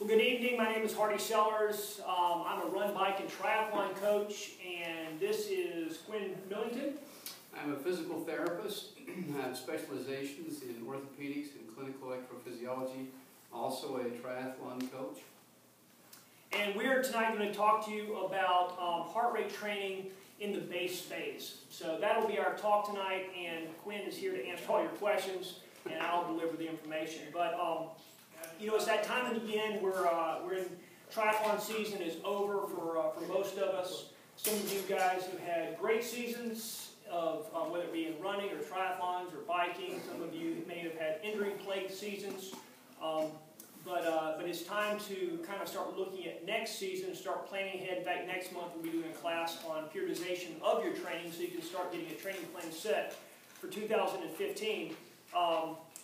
Well, good evening. My name is Hardy Sellers. I'm a run, bike, and triathlon coach, and this is Quinn Millington. I'm a physical therapist. I have specializations in orthopedics and clinical electrophysiology, also a triathlon coach. And we're tonight going to talk to you about heart rate training in the base phase. So that'll be our talk tonight, and Quinn is here to answer all your questions, and I'll deliver the information. But you know, it's that time again. We're in triathlon season is over for most of us. Some of you guys have had great seasons of whether it be in running or triathlons or biking. Some of you may have had injury-plagued seasons. But it's time to kind of start looking at next season, start planning ahead. In fact, next month we'll be doing a class on periodization of your training so you can start getting a training plan set for 2015.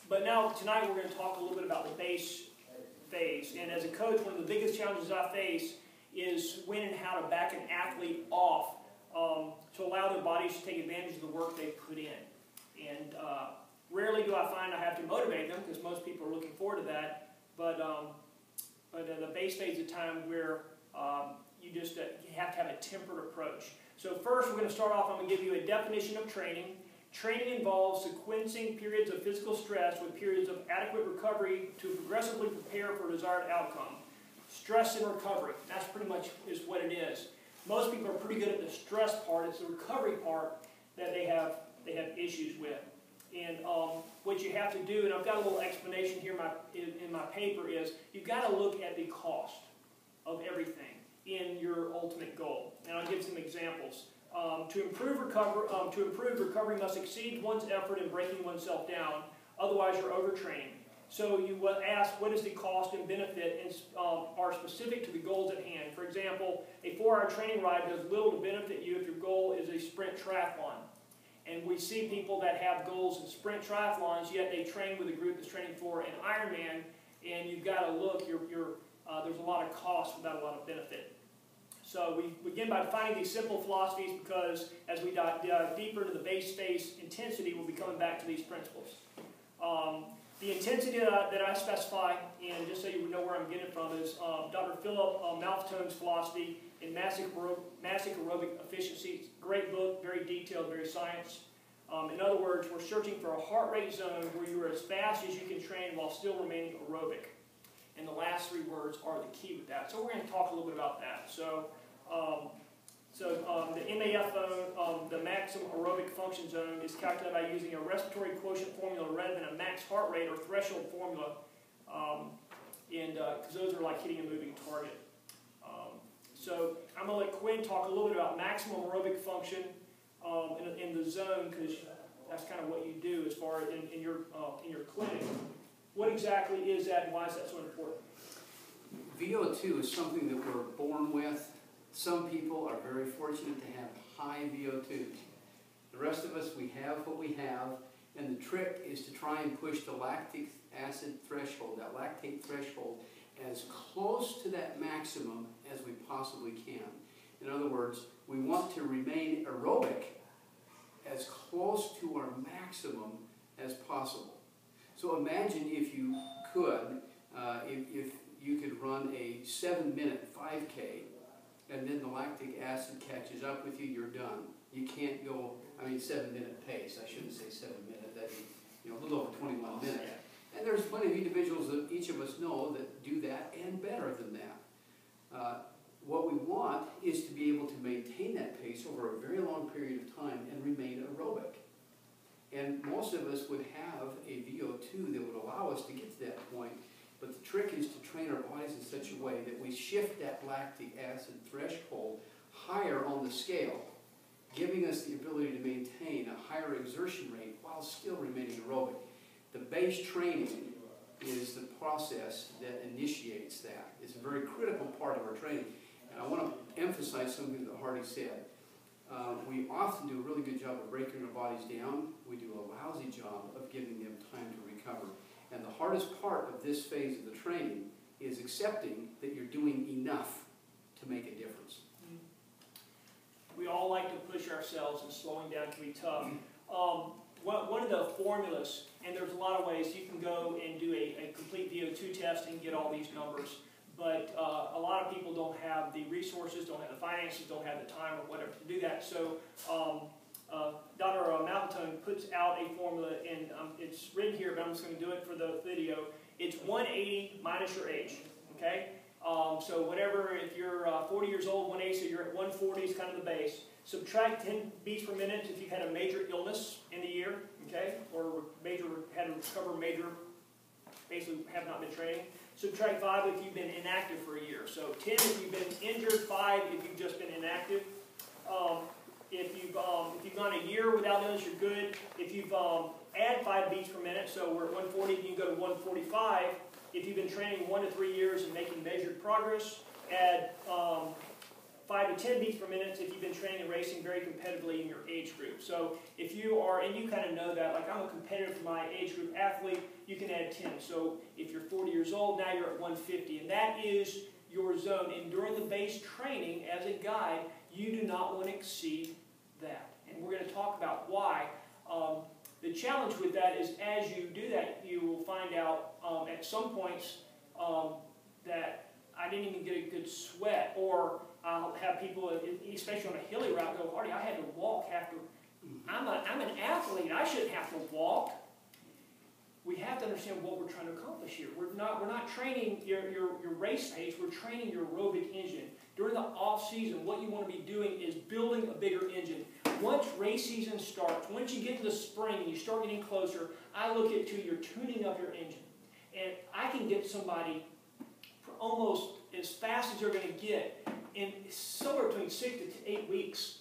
But now, tonight we're going to talk a little bit about the base phase. And as a coach, one of the biggest challenges I face is when and how to back an athlete off to allow their bodies to take advantage of the work they've put in. And rarely do I find I have to motivate them, because most people are looking forward to that. But the base phase is a time where you just you have to have a tempered approach. So first, we're going to start off. I'm going to give you a definition of training. Training involves sequencing periods of physical stress with periods of adequate recovery to progressively prepare for a desired outcome. Stress and recovery. That's pretty much is what it is. Most people are pretty good at the stress part. It's the recovery part that they have issues with. And what you have to do, and I've got a little explanation here in my paper, is you've got to look at the cost of everything in your ultimate goal. And I'll give some examples. To improve recovery must exceed one's effort in breaking oneself down. Otherwise, you're overtraining. So you will ask, what is the cost and benefit, and are specific to the goals at hand. For example, a 4-hour training ride does little to benefit you if your goal is a sprint triathlon. And we see people that have goals in sprint triathlons, yet they train with a group that's training for an Ironman, and you've got to look, there's a lot of cost without a lot of benefit. So we begin by defining these simple philosophies, because as we dive deeper into the base phase intensity, we'll be coming back to these principles. The intensity that I specify, and just so you know where I'm getting it from, is Dr. Philip Malfatone's philosophy in Massive Aerobic Efficiency. Great book, very detailed, very science. In other words, we're searching for a heart rate zone where you are as fast as you can train while still remaining aerobic. And the last 3 words are the key with that. So we're going to talk a little bit about that. So the MAF zone, the maximum aerobic function zone, is calculated by using a respiratory quotient formula rather than a max heart rate or threshold formula, because those are like hitting a moving target. So I'm going to let Quinn talk a little bit about maximum aerobic function in the zone, because that's kind of what you do as far as in your clinic. What exactly is that, and why is that so important? VO2 is something that we're born with. Some people are very fortunate to have high VO2. The rest of us, we have what we have, and the trick is to try and push the lactic acid threshold, that lactate threshold, as close to that maximum as we possibly can. In other words, we want to remain aerobic as close to our maximum as possible. So imagine if you could, if you could run a 7-minute 5K, and then the lactic acid catches up with you, you're done. You can't go, 7-minute pace. I shouldn't say 7-minute. That'd be, a little over 21 minutes. And there's plenty of individuals that each of us know that do that and better than that. What we want is to be able to maintain that pace over a very long period of time and remain aerobic. And most of us would have a VO2 that would allow us to get to that point. But the trick is to train our bodies in such a way that we shift that lactic acid threshold higher on the scale, giving us the ability to maintain a higher exertion rate while still remaining aerobic. The base training is the process that initiates that. It's a very critical part of our training. And I want to emphasize something that Hardy said. We often do a really good job of breaking our bodies down. We do a lousy job of giving them time to recover. And the hardest part of this phase of the training is accepting that you're doing enough to make a difference. We all like to push ourselves, and slowing down can be tough. One of the formulas, and there's a lot of ways you can go and do a complete VO2 test and get all these numbers, but a lot of people don't have the resources, don't have the finances, don't have the time or whatever to do that. So Dr. Millington puts out a formula, and it's written here, but I'm just going to do it for the video. It's 180 minus your age, okay? So whatever, if you're 40 years old, 180, so you're at 140 is kind of the base. Subtract 10 beats per minute if you've had a major illness in the year, okay? Or had to recover major, basically have not been training. Subtract 5 if you've been inactive for a year. So 10 if you've been injured, 5 if you've just been inactive. If you've gone a year without illness, you're good. If you've add 5 beats per minute, so we're at 140, you can go to 145. If you've been training 1 to 3 years and making measured progress, add 5 to 10 beats per minute if you've been training and racing very competitively in your age group. So if you are, and you kind of know that, like I'm a competitive for my age group athlete, you can add 10. So if you're 40 years old, now you're at 150, and that is your zone. And during the base training, as a guide, you do not want to exceed that. And we're going to talk about why. The challenge with that is as you do that, you will find out at some points that I didn't even get a good sweat, or I'll have people, especially on a hilly route, go, Artie, I had to walk after. I'm an athlete. I shouldn't have to walk. We have to understand what we're trying to accomplish here. We're not training your race pace. We're training your aerobic engine. During the off season, what you want to be doing is building a bigger engine. Once race season starts, once you get to the spring and you start getting closer, I look at you're tuning up your engine. And I can get somebody almost as fast as they're going to get in somewhere between 6 to 8 weeks.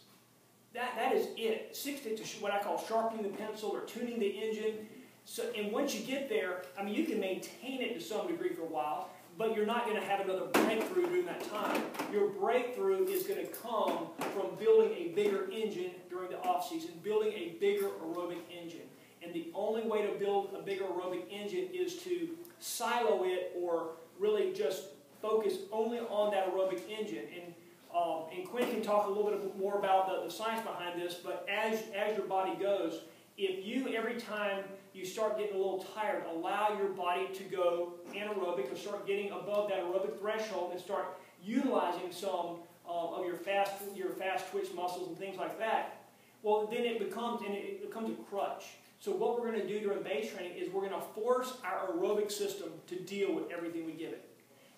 That is it. 6 to what I call sharpening the pencil or tuning the engine. So, and once you get there, I mean, you can maintain it to some degree for a while, but you're not going to have another breakthrough during that time. Your breakthrough is going to come from building a bigger engine during the off-season, building a bigger aerobic engine. And the only way to build a bigger aerobic engine is to silo it or really just focus only on that aerobic engine. And Quinn can talk a little bit more about the science behind this, but as your body goes, if you, every time you start getting a little tired, allow your body to go anaerobic or start getting above that aerobic threshold and start utilizing some of your fast twitch muscles and things like that, well, then it becomes a crutch. So what we're going to do during base training is we're going to force our aerobic system to deal with everything we give it.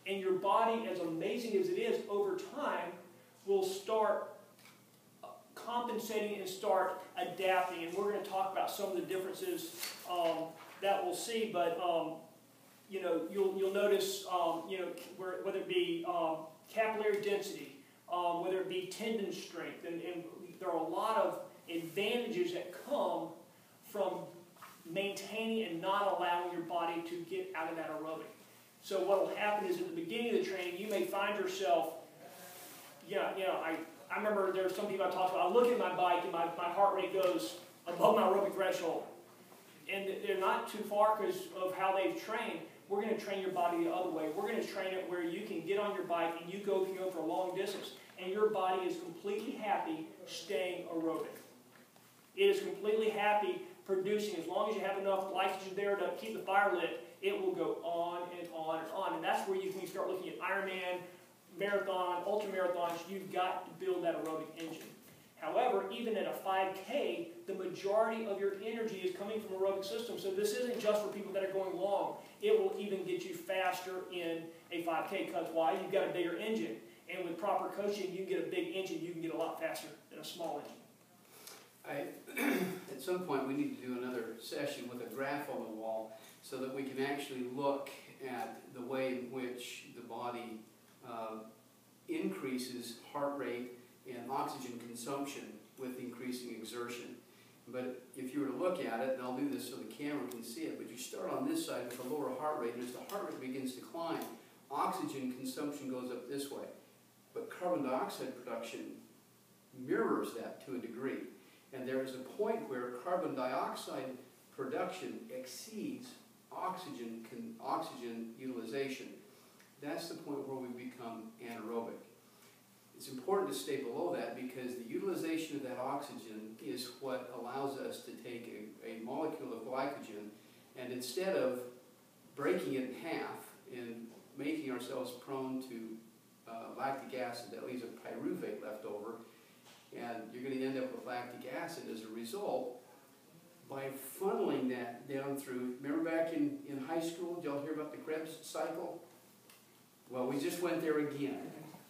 And your body, as amazing as it is, over time will start compensating and start adapting. And we're going to talk about some of the differences that we'll see. But you know, you'll notice you know, whether it be capillary density, whether it be tendon strength, and there are a lot of advantages that come from maintaining and not allowing your body to get out of that aerobic. So what will happen is at the beginning of the training, you may find yourself, I remember there were some people I talked about, I look at my bike and my heart rate goes above my aerobic threshold. And they're not too far because of how they've trained. We're going to train your body the other way. We're going to train it where you can get on your bike and you can go for a long distance, and your body is completely happy staying aerobic. It is completely happy producing. As long as you have enough glycogen there to keep the fire lit, it will go on and on and on. And that's where you can start looking at Ironman, marathon, ultramarathons. You've got to build that aerobic engine. However, even at a 5K, the majority of your energy is coming from aerobic system. So this isn't just for people that are going long. It will even get you faster in a 5K because why? You've got a bigger engine. And with proper coaching, you can get a big engine. You can get a lot faster than a small engine. At some point, we need to do another session with a graph on the wall so that we can actually look at the way in which the body increases heart rate and oxygen consumption with increasing exertion. But if you were to look at it, and I'll do this so the camera can see it, but you start on this side with a lower heart rate, and as the heart rate begins to climb, oxygen consumption goes up this way. But carbon dioxide production mirrors that to a degree. And there is a point where carbon dioxide production exceeds oxygen utilization. That's the point where we become anaerobic. It's important to stay below that because the utilization of that oxygen is what allows us to take a molecule of glycogen and instead of breaking it in half and making making ourselves prone to lactic acid. That leaves a pyruvate left over, and you're going to end up with lactic acid as a result. By funneling that down through, remember back in high school, did y'all hear about the Krebs cycle? Well, we just went there again,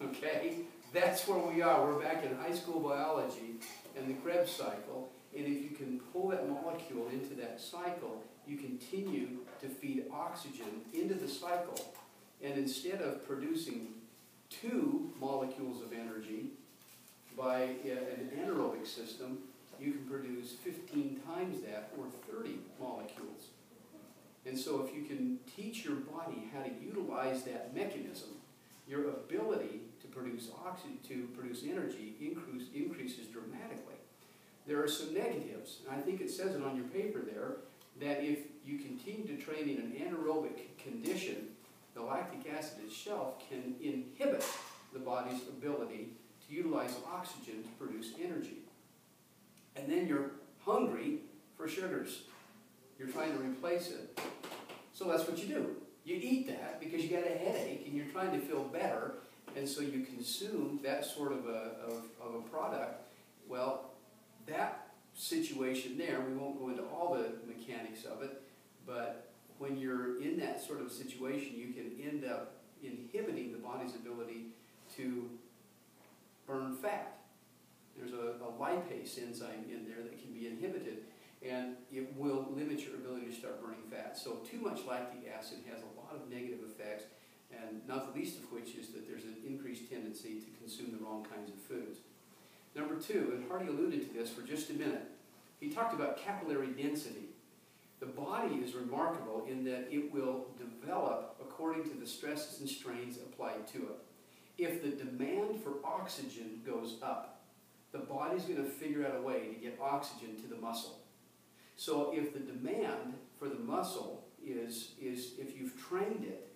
okay? That's where we are. We're back in high school biology and the Krebs cycle, and if you can pull that molecule into that cycle, you continue to feed oxygen into the cycle, and instead of producing 2 molecules of energy by an anaerobic system, you can produce 15 times that, or 30 molecules. And so if you can teach your body how to utilize that mechanism, your ability to produce oxygen, to produce energy increases dramatically. There are some negatives, and I think it says it on your paper there, that if you continue to train in an anaerobic condition, the lactic acid itself can inhibit the body's ability to utilize oxygen to produce energy. And then you're hungry for sugars. You're trying to replace it. So that's what you do. You eat that because you got a headache and you're trying to feel better, and so you consume that sort of a product. Well, that situation there, we won't go into all the mechanics of it, but when you're in that sort of situation, you can end up inhibiting the body's ability to burn fat. There's a lipase enzyme in there that can be inhibited, and it will limit your ability to start burning fat. So too much lactic acid has a lot of negative effects, and not the least of which is that there's an increased tendency to consume the wrong kinds of foods. Number 2, and Hardy alluded to this for just a minute, he talked about capillary density. The body is remarkable in that it will develop according to the stresses and strains applied to it. If the demand for oxygen goes up, the body's going to figure out a way to get oxygen to the muscle. So if the demand for the muscle is if you've trained it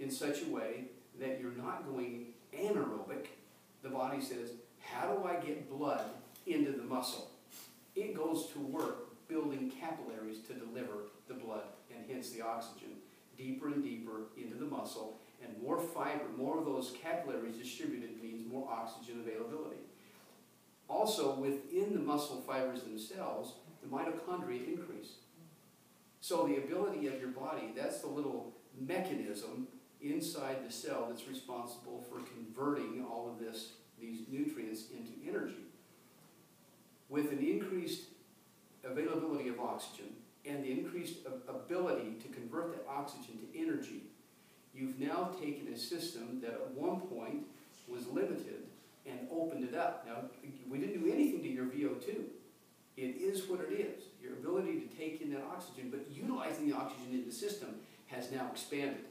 in such a way that you're not going anaerobic, the body says, how do I get blood into the muscle? It goes to work building capillaries to deliver the blood and hence the oxygen deeper and deeper into the muscle, and more fiber, more of those capillaries distributed means more oxygen availability. Also, within the muscle fibers themselves, the mitochondria increase. So the ability of your body, that's the little mechanism inside the cell that's responsible for converting all of these nutrients into energy. With an increased availability of oxygen and the increased ability to convert that oxygen to energy, you've now taken a system that at one point was limited and opened it up. Now, we didn't do anything to your VO2. It is what it is. Your ability to take in that oxygen, but utilizing the oxygen in the system has now expanded.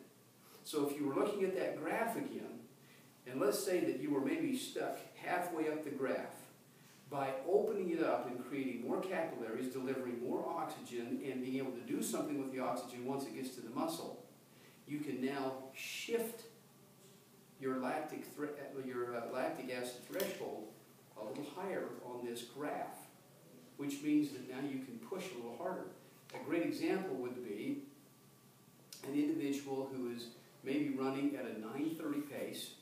So if you were looking at that graph again, and let's say that you were maybe stuck halfway up the graph, by opening it up and creating more capillaries, delivering more oxygen, and being able to do something with the oxygen once it gets to the muscle, you can now shift your lactic acid threshold a little higher on this graph, which means that now you can push a little harder. A great example would be an individual who is maybe running at a 9:30 pace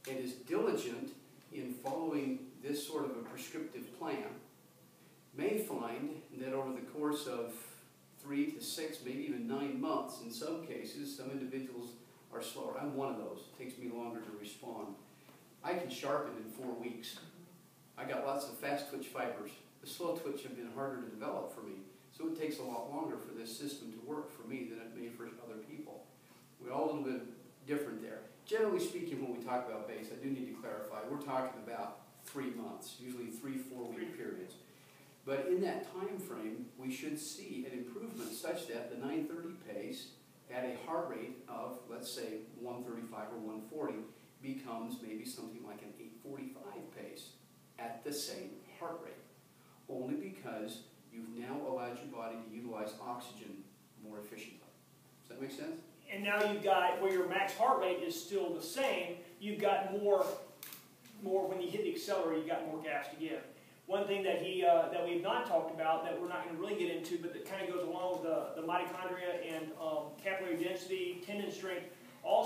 and is diligent in following this sort of a prescriptive plan, may find that over the course of 3 to 6, maybe even 9 months, in some cases, some individuals are slower. I'm one of those. It takes me longer to respond. I can sharpen in 4 weeks. I got lots of fast twitch fibers. The slow twitch have been harder to develop for me, so it takes a lot longer for this system to work for me than it may for other people. We're all a little bit different there. Generally speaking, when we talk about base, I do need to clarify, we're talking about 3 months, usually 3-4 week periods. But in that time frame, we should see an improvement such that the 9:30 pace at a heart rate of, let's say, 135 or 140 becomes maybe something like an 845 pace at the same heart rate, only because you've now allowed your body to utilize oxygen more efficiently. Does that make sense? And now you've got, where your max heart rate is still the same, you've got more when you hit the accelerator, you've got more gas to give. One thing that that we've not talked about, that we're not going to really get into, but that kind of goes along with the mitochondria and capillary density, tendon strength, all